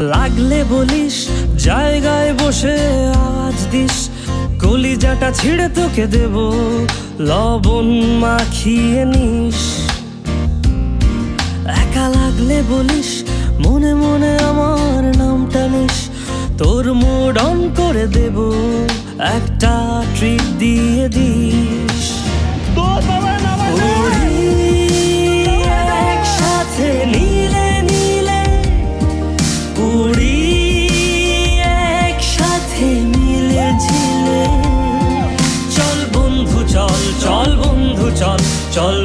লাগলে বলিস, জায়গায় বসে আওয়াজ দিস, কলিজাটা ছিঁড়ে তোকে দেব, লবণ মাখিয়ে নিস। একা লাগলে বলিস, মনে মনে আমার নামটা নিস, তোর মুড অন করে দেব, একটা ট্রিট দিয়ে দিস। একসাথে নীলে নীলে উড়ি, একসাথে মিলে ঝিলে। চল বন্ধু চল, চল বন্ধু চল, চল